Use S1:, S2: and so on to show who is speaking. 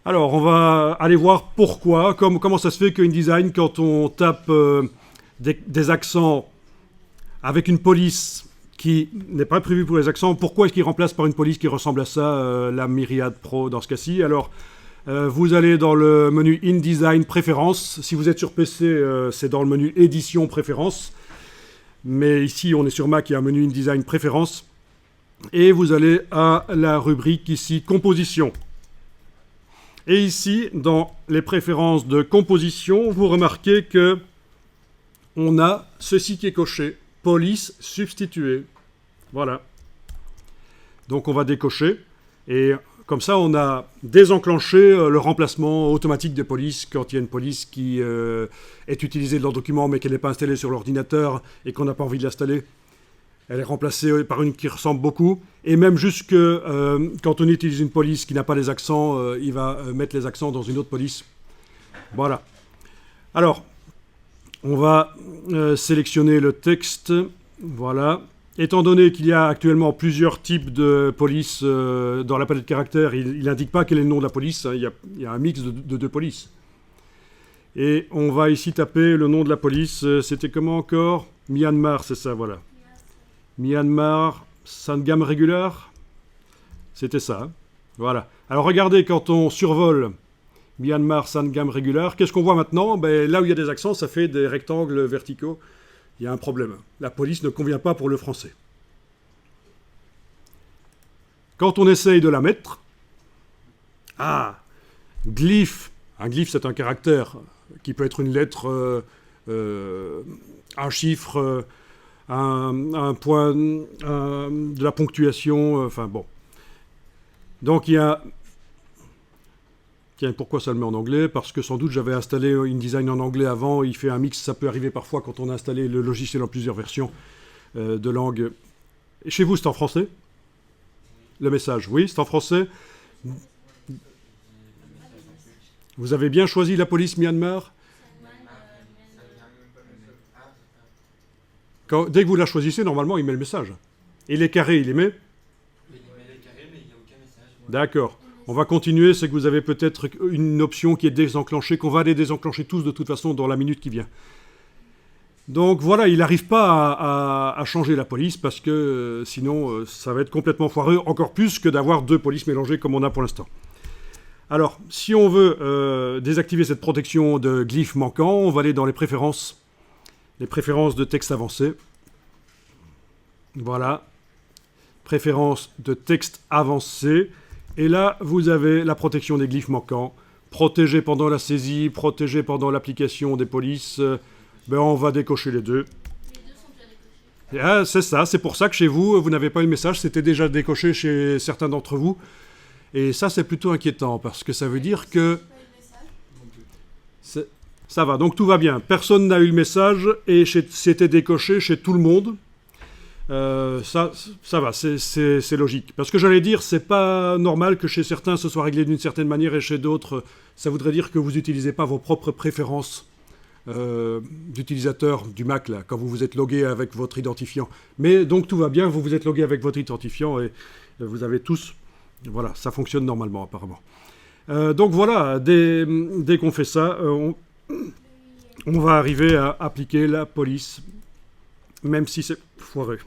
S1: Alors, on va aller voir pourquoi, comment ça se fait qu'InDesign, quand on tape des accents avec une police qui n'est pas prévue pour les accents, pourquoi est-ce qu'il remplace par une police qui ressemble à ça, la Myriad Pro dans ce cas-ci? Alors, vous allez dans le menu InDesign Préférences. Si vous êtes sur PC, c'est dans le menu Édition Préférences. Mais ici, on est sur Mac, il y a un menu InDesign Préférences. Et vous allez à la rubrique ici Composition. Et ici, dans les préférences de composition, vous remarquez que on a ceci qui est coché, police substituée. Voilà. Donc on va décocher. Et comme ça, on a désenclenché le remplacement automatique des polices quand il y a une police qui est utilisée dans le document mais qu'elle n'est pas installée sur l'ordinateur et qu'on n'a pas envie de l'installer. Elle est remplacée par une qui ressemble beaucoup. Et même jusque quand on utilise une police qui n'a pas les accents, il va mettre les accents dans une autre police. Voilà. Alors, on va sélectionner le texte. Voilà. Étant donné qu'il y a actuellement plusieurs types de police dans la palette de caractères, il n'indique pas quel est le nom de la police. Hein. Il y a un mix de deux polices. Et on va ici taper le nom de la police. C'était comment encore? Myanmar, c'est ça, voilà. Myanmar, Sangam Regular, c'était ça. Hein. Voilà. Alors regardez, quand on survole Myanmar, Sangam Regular, qu'est-ce qu'on voit maintenant? Ben, là où il y a des accents, ça fait des rectangles verticaux. Il y a un problème. La police ne convient pas pour le français. Quand on essaye de la mettre, glyphe. Un glyphe, c'est un caractère qui peut être une lettre, un chiffre, un point, de la ponctuation, enfin bon. Donc il y a... Tiens, pourquoi ça le met en anglais? Parce que sans doute j'avais installé InDesign en anglais avant, il fait un mix, ça peut arriver parfois quand on a installé le logiciel en plusieurs versions de langue. Et chez vous, c'est en français? Le message, oui, c'est en français. Vous avez bien choisi la police Myanmar? Dès que vous la choisissez, normalement, il met le message. Et les carrés, il les met?
S2: Il met les carrés, mais il n'y a aucun message.
S1: D'accord. On va continuer, c'est que vous avez peut-être une option qui est désenclenchée, qu'on va les désenclencher tous de toute façon dans la minute qui vient. Donc voilà, il n'arrive pas à changer la police parce que sinon ça va être complètement foireux, encore plus que d'avoir deux polices mélangées comme on a pour l'instant. Alors, si on veut désactiver cette protection de glyphes manquants, on va aller dans les préférences de texte avancé. Voilà. Préférences de texte avancé. Et là, vous avez la protection des glyphes manquants. Protégé pendant la saisie, protégé pendant l'application des polices. On va décocher les deux.
S3: Les deux sont déjà décochés.
S1: C'est ça, c'est pour ça que chez vous, vous n'avez pas eu le message. C'était déjà décoché chez certains d'entre vous. Et ça, c'est plutôt inquiétant, parce que ça veut dire que... Ça va, donc tout va bien. Personne n'a eu le message et c'était décoché chez tout le monde. Ça va, c'est logique. Parce que j'allais dire, c'est pas normal que chez certains ce soit réglé d'une certaine manière et chez d'autres, ça voudrait dire que vous n'utilisez pas vos propres préférences d'utilisateur du Mac, là, quand vous vous êtes logué avec votre identifiant. Mais donc tout va bien, vous vous êtes logué avec votre identifiant et vous avez tous... Voilà, ça fonctionne normalement apparemment. Donc voilà, dès qu'on fait ça... on va arriver à appliquer la police, même si c'est foireux.